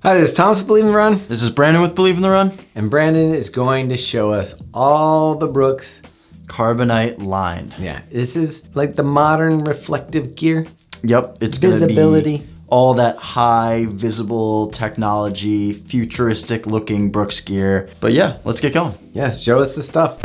Hi, this is Thomas with Believe in the Run. This is Brandon with Believe in the Run. And Brandon is going to show us all the Brooks Carbonite line. Yeah, this is like the modern reflective gear. Yep, it's visibility. Gonna be all that high visible technology, futuristic looking Brooks gear. But yeah, let's get going. Yes, show us the stuff.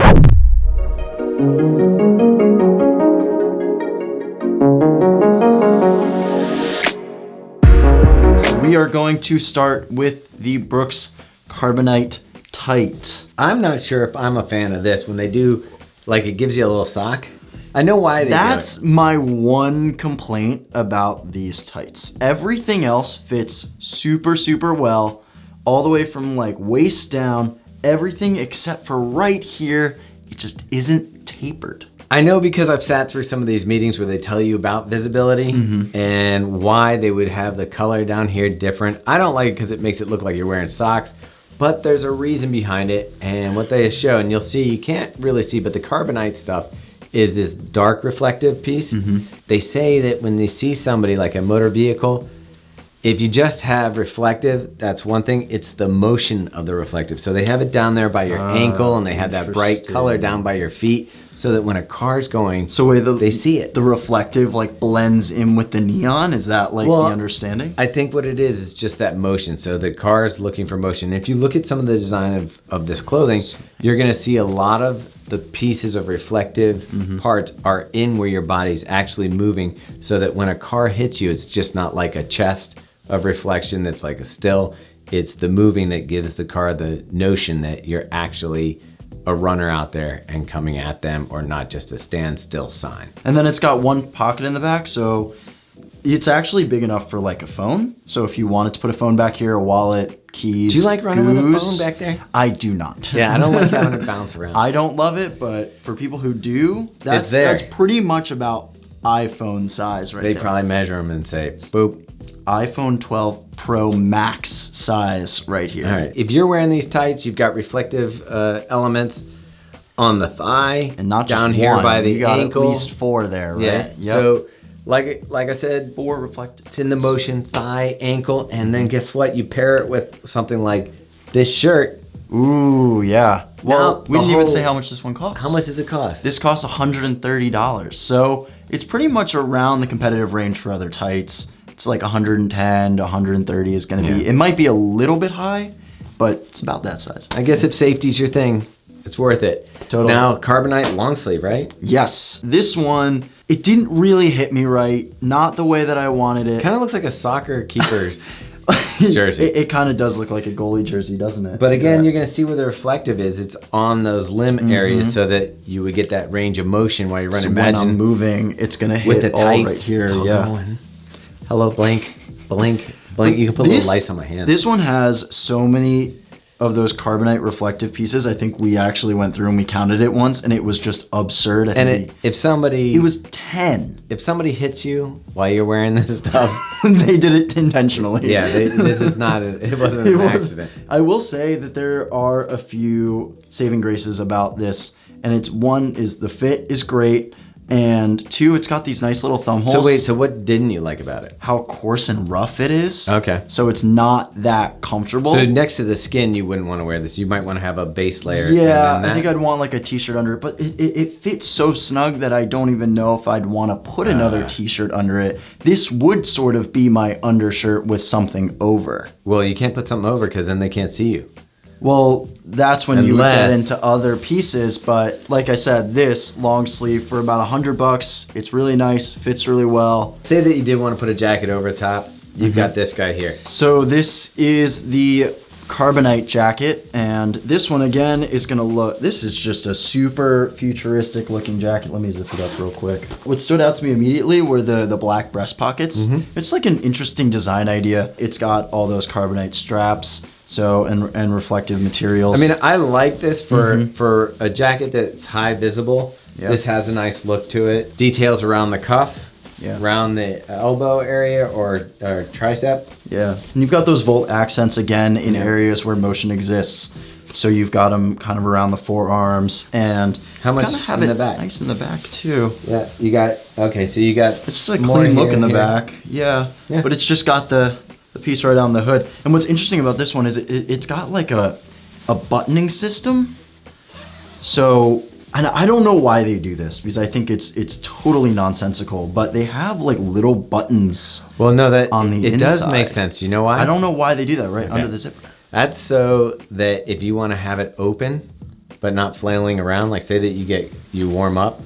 We are going to start with the Brooks Carbonite Tight. I'm not sure if I'm a fan of this when they do, like it gives you a little sock. I know why they That's do it. my one complaint about these tights. Everything else fits super, super well, all the way from like waist down, everything except for right here, it just isn't tapered. I know because I've sat through some of these meetings where they tell you about visibility and why they would have the color down here different. I don't like it because it makes it look like you're wearing socks, but there's a reason behind it. And what they show, and you'll see, you can't really see, but the Carbonite stuff is this dark reflective piece. They say that when they see somebody like a motor vehicle, if you just have reflective, that's one thing. It's the motion of the reflective. So they have it down there by your ankle, and they have that bright color down by your feet, so that when a car's going, they see it. The reflective like blends in with the neon. Is that like the understanding? I think what it is just that motion. So the car is looking for motion. If you look at some of the design of this clothing, you're gonna see a lot of the pieces of reflective parts are in where your body's actually moving, so that when a car hits you, it's just not like a chest of reflection that's like a still. It's the moving that gives the car the notion that you're actually a runner out there and coming at them, or not just a standstill sign. And then it's got one pocket in the back, so it's actually big enough for like a phone. So if you wanted to put a phone back here, a wallet, keys, Do you like running with a phone back there? I do not. Yeah, I don't like having it bounce around. I don't love it, but for people who do, It's there. that's pretty much about iPhone size right there. They probably measure them and say, boop. iPhone 12 Pro Max size right here. All right, if you're wearing these tights, you've got reflective elements on the thigh And not just down here one. by the You got ankle. at least 4 there, right? Yeah. Yep. So, like I said, 4 reflective. it's in the motion, thigh, ankle, and then guess what? You pair it with something like this shirt. Ooh, yeah. Well, Now, we didn't even whole- say how much this one costs. How much does it cost? This costs $130. So it's pretty much around the competitive range for other tights. It's like 110 to 130 is going to be. It might be a little bit high, but it's about that size. I guess if safety's your thing, it's worth it. Totally. Now, Carbonite long sleeve, right? Yes. This one, it didn't really hit me right. Not the way that I wanted it. Kind of looks like a soccer keeper's jersey. It kind of does look like a goalie jersey, doesn't it? But again, you're gonna see where the reflective is. It's on those limb areas, so that you would get that range of motion while you're running. So when I'm Imagine moving, it's going to hit with the all tights right here. it's all Yeah. going. Hello, blink, blink, blink. You can put little lights on my hand. This one has so many of those Carbonite reflective pieces. I think we actually went through and we counted it once, and it was just absurd. And if somebody it was 10. if somebody hits you while you're wearing this stuff, They did it intentionally. yeah, this is not. It wasn't an accident. I will say that there are a few saving graces about this, and it's one is the fit is great, and 2, it's got these nice little thumb holes. So wait, so what didn't you like about it? How coarse and rough it is. Okay. So it's not that comfortable. So next to the skin, you wouldn't want to wear this. You might want to have a base layer. Yeah, and then I think that. I'd want like a t-shirt under it, but it fits so snug that I don't even know if I'd want to put another t-shirt under it. This would sort of be my undershirt with something over. Well, you can't put something over because then they can't see you. Well, that's when you would get Unless- into other pieces, but like I said, this long sleeve for about $100. It's really nice, fits really well. Say that you did want to put a jacket over top. You've got this guy here. So this is the Carbonite jacket, and this one again is gonna look, this is just a super futuristic looking jacket. Let me zip it up real quick. What stood out to me immediately were the black breast pockets. It's like an interesting design idea. It's got all those Carbonite straps, so and reflective materials. I mean, I like this for a jacket that's high visible. Yeah. This has a nice look to it. Details around the cuff, Yeah. around the elbow area or tricep. Yeah, and you've got those volt accents again in areas where motion exists. So you've got them kind of around the forearms, and How much kinda have in it the back? nice in the back too. Yeah, you got, okay, so you got It's just a more clean look here in the and here. back. Yeah. Yeah. But it's just got the piece right on the hood. And what's interesting about this one is it's got like a buttoning system. So, and I don't know why they do this because I think it's totally nonsensical, but they have like little buttons. Well, no, that on the it inside. does make sense. You know why? I don't know why they do that right under the zipper. That's so that if you want to have it open, but not flailing around, like say that you warm up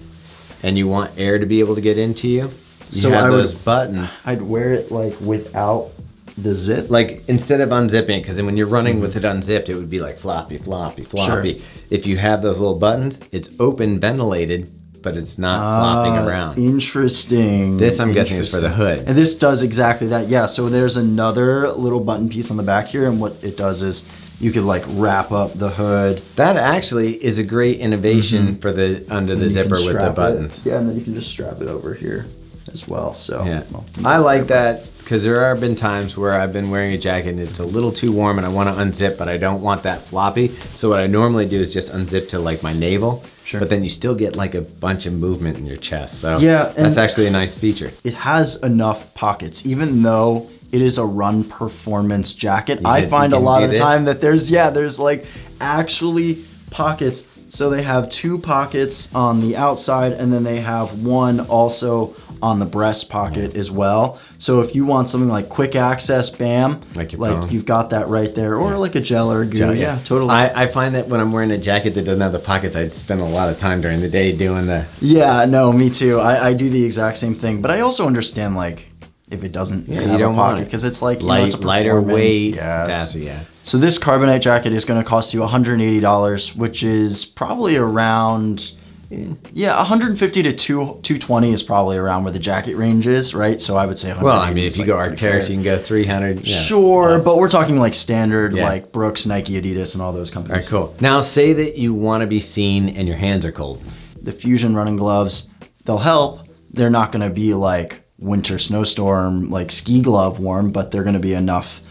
and you want air to be able to get into you, you have those buttons. I'd wear it like without the zip. Like instead of unzipping it, because then when you're running with it unzipped, it would be like floppy, floppy, floppy. Sure. If you have those little buttons, it's open, ventilated, but it's not flopping around. Interesting. This I'm guessing is for the hood. And this does exactly that. Yeah, so there's another little button piece on the back here, and what it does is you could like wrap up the hood. That actually is a great innovation for the under the zipper with the buttons. Yeah, and then you can just strap it over here as well. So yeah, I like that because there have been times where I've been wearing a jacket and it's a little too warm and I want to unzip, but I don't want that floppy. So what I normally do is just unzip to like my navel. Sure. But then you still get like a bunch of movement in your chest. So yeah, that's actually a nice feature. It has enough pockets, even though it is a run performance jacket. I find a lot of the time that there's like actually pockets. So they have 2 pockets on the outside and then they have one also on the breast pocket as well. So if you want something like quick access, bam, like your phone. You've got that right there, or like a gel or a goo. Yeah, totally. I find that when I'm wearing a jacket that doesn't have the pockets, I spend a lot of time during the day doing the... Yeah, no, me too. I do the exact same thing, but I also understand like if it doesn't have a pocket, because it's like it's a lighter weight, faster. Yeah. So this Carbonite jacket is going to cost you $180, which is probably around, $150 to $220 is probably around where the jacket range is, right? So I would say $180. Well, I mean, if you go Arc'teryx, you can go $300. Yeah. Sure, but we're talking like standard, like Brooks, Nike, Adidas, and all those companies. All right, cool. Now, say that you want to be seen and your hands are cold. The Fusion running gloves, they'll help. They're not going to be like winter snowstorm, like ski glove warm, but they're going to be enough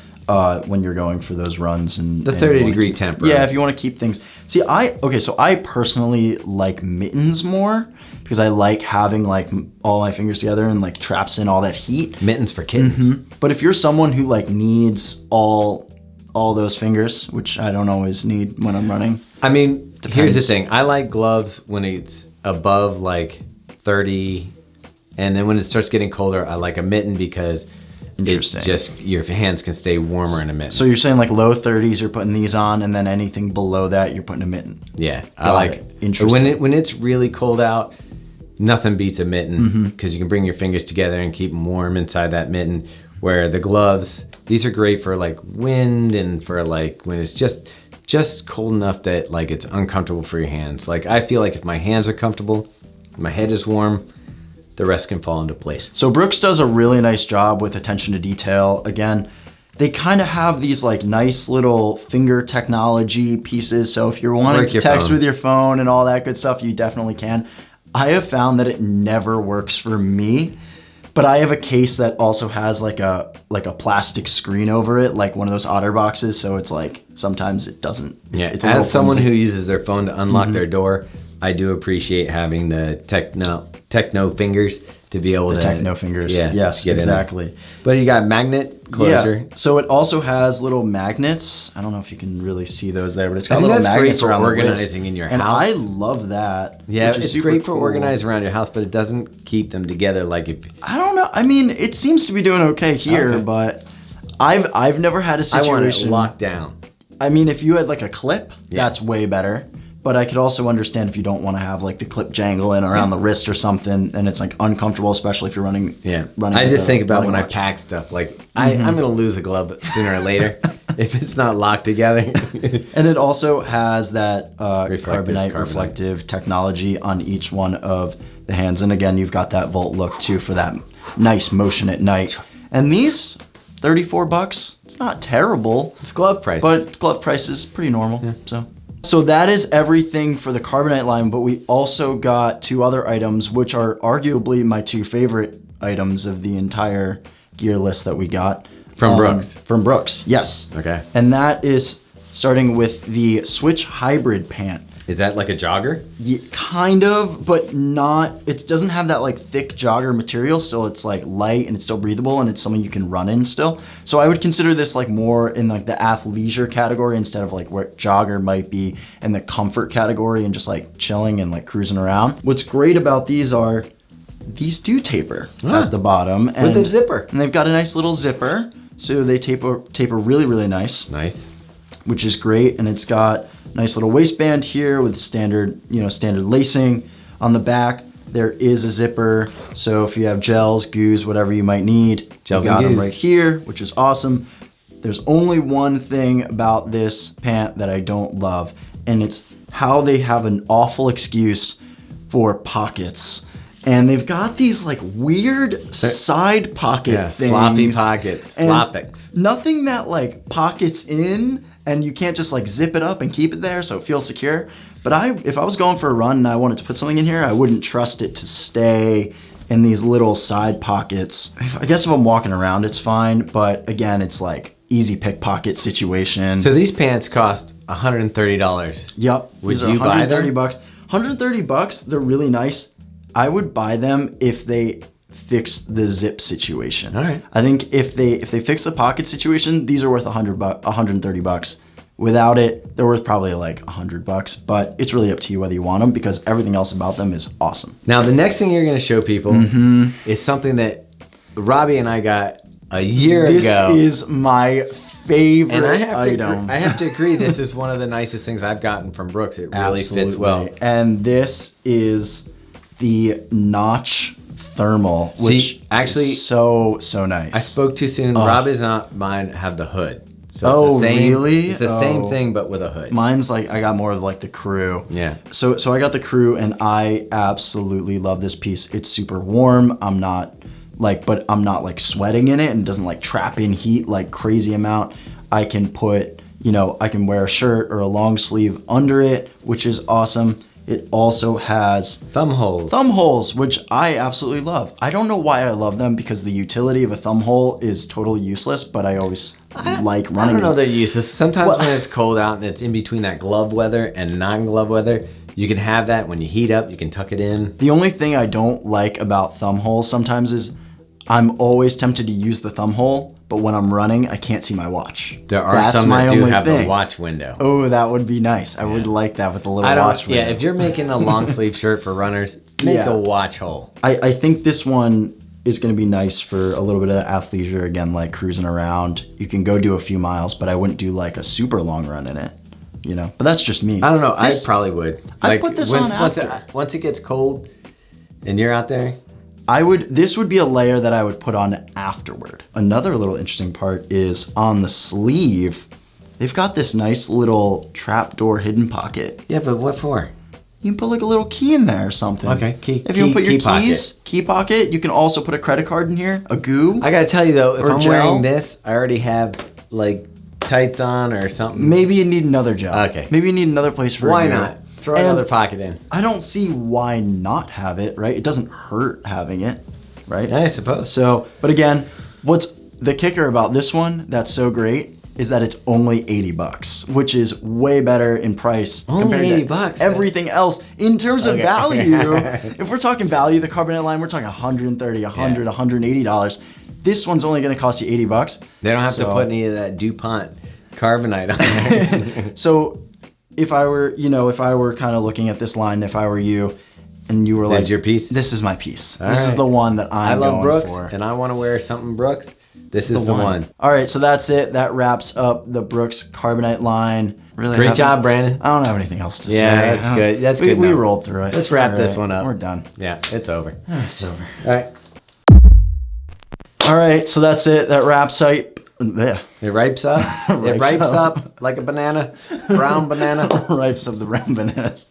when you're going for those runs and the 30-degree temp. Yeah, if you want to keep things. See, so I personally like mittens more because I like having like all my fingers together and like traps in all that heat. Mittens for kittens. But if you're someone who like needs all those fingers, which I don't always need when I'm running. I mean, here's the thing. I like gloves when it's above like 30, and then when it starts getting colder, I like a mitten because it's just your hands can stay warmer in a mitten. So you're saying like low 30s, you're putting these on, and then anything below that, you're putting a mitten. Yeah, I like it. Interesting. When it's really cold out, nothing beats a mitten because you can bring your fingers together and keep them warm inside that mitten. Where the gloves, these are great for like wind and for like when it's just cold enough that like it's uncomfortable for your hands. Like I feel like if my hands are comfortable, my head is warm, the rest can fall into place. So Brooks does a really nice job with attention to detail. Again, they kind of have these like nice little finger technology pieces. So if you're wanting to text with your phone and all that good stuff, you definitely can. I have found that it never works for me, but I have a case that also has like a plastic screen over it, like one of those Otter boxes. So it's like sometimes it doesn't. It's as someone who uses their phone to unlock their door, I do appreciate having the techno fingers to be able to... techno fingers, yes, exactly. But you got magnet closure. Yeah, so it also has little magnets. I don't know if you can really see those there, but it's got little magnets around the wrist. Organizing in your house. And I love that. Yeah, it's great for organizing around your house, but it doesn't keep them together like if... I don't know. I mean, it seems to be doing okay here, but I've never had a situation... I want it locked down. I mean, if you had like a clip, that's way better. But I could also understand if you don't want to have like the clip jangling around the wrist or something, and it's like uncomfortable, especially if you're running. Yeah. I just think about when I pack stuff, like I'm going to lose a glove sooner or later if it's not locked together. And it also has that Carbonite reflective technology on each one of the hands. And again, you've got that Volt look too for that nice motion at night. And these, $34, it's not terrible. It's glove price. But glove price is pretty normal, So that is everything for the Carbonite line, but we also got 2 other items, which are arguably my 2 favorite items of the entire gear list that we got. From Brooks? From Brooks, yes. Okay. And that is starting with the Switch Hybrid Pant. Is that like a jogger? Yeah, kind of, but not. It doesn't have that like thick jogger material, so it's like light and it's still breathable and it's something you can run in still. So I would consider this like more in like the athleisure category instead of like what jogger might be in the comfort category and just like chilling and like cruising around. What's great about these are these do taper at the bottom and, with a zipper, and they've got a nice little zipper, so they taper really, really nice. Nice. Which is great, and it's got a nice little waistband here with standard, standard lacing. On the back, there is a zipper, so if you have gels, goos, whatever you might need, gels you got and them goos right here, which is awesome. There's only one thing about this pant that I don't love, and it's how they have an awful excuse for pockets. And they've got these like weird side pocket things. Sloppy pockets, sloppics. Nothing that like pockets in, and you can't just like zip it up and keep it there so it feels secure. But if I was going for a run and I wanted to put something in here, I wouldn't trust it to stay in these little side pockets. I guess if I'm walking around, it's fine. But again, it's like easy pickpocket situation. So these pants cost $130. Yep. Would you buy them? $130. $130, they're really nice. I would buy them if they fix the zip situation. All right. I think if they fix the pocket situation, these are worth $130. Without it, they're worth probably like $100, but it's really up to you whether you want them because everything else about them is awesome. Now, the next thing you're going to show people is something that Robbie and I got a year ago. This is my favorite and item. I have to agree, this is one of the nicest things I've gotten from Brooks. It really fits well. And this is the Notch Thermal, which actually is so nice. I spoke too soon. Robbie's and mine have the hood. So it's the same, really? It's the same thing, but with a hood. Mine's like, I got more of like the crew. Yeah. So I got the crew and I absolutely love this piece. It's super warm. I'm not like sweating in it and doesn't like trap in heat like crazy amount. I can put, I can wear a shirt or a long sleeve under it, which is awesome. It also has thumb holes. Thumb holes, which I absolutely love. I don't know why I love them because the utility of a thumb hole is totally useless, but I always like running. I don't know they're useless. Sometimes when it's cold out and it's in between that glove weather and non-glove weather, you can have that when you heat up, you can tuck it in. The only thing I don't like about thumb holes sometimes is I'm always tempted to use the thumb hole, but when I'm running, I can't see my watch. There are some that do have the watch window. Oh, that would be nice. I would like that with the little watch window. Yeah, if you're making a long sleeve shirt for runners, make a watch hole. I think this one is going to be nice for a little bit of athleisure, again, like cruising around. You can go do a few miles, but I wouldn't do like a super long run in it, But that's just me. I don't know. I probably would. I'd put this on after. Once it gets cold and you're out there, this would be a layer that I would put on afterward. Another little interesting part is on the sleeve, they've got this nice little trapdoor hidden pocket. Yeah, but what for? You can put like a little key in there or something. Okay, If you want to put your keys, key pocket. You can also put a credit card in here, a goo. I gotta tell you though, if I'm gel. wearing this, I already have like tights on or something. Maybe you need another gel. Okay. Maybe you need another place for Why a goo. not? Throw another pocket in. I don't see why not have it, right? It doesn't hurt having it, right? I suppose. So, but again, what's the kicker about this one that's so great is that it's only $80, which is way better in price compared to $80. Everything else. In terms of value, if we're talking value, the Carbonite line, we're talking $130, $100, $180. This one's only going to cost you $80. They don't have to put any of that DuPont Carbonite on there. So if I were kind of looking at this line, if I were you, and you were like, "This is your piece." This is my piece. This is the one that I love Brooks, for. And I want to wear something Brooks. This is the one. All right, so that's it. That wraps up the Brooks Carbonite line. Really great job, Brandon. I don't have anything else to say. Yeah, that's good. That's good. We rolled through it. Let's wrap this one up. We're done. Yeah, it's over. It's over. All right. All right, so that's it. That wraps up. It ripes up. It ripes up like a banana, brown banana. Ripes up the brown bananas.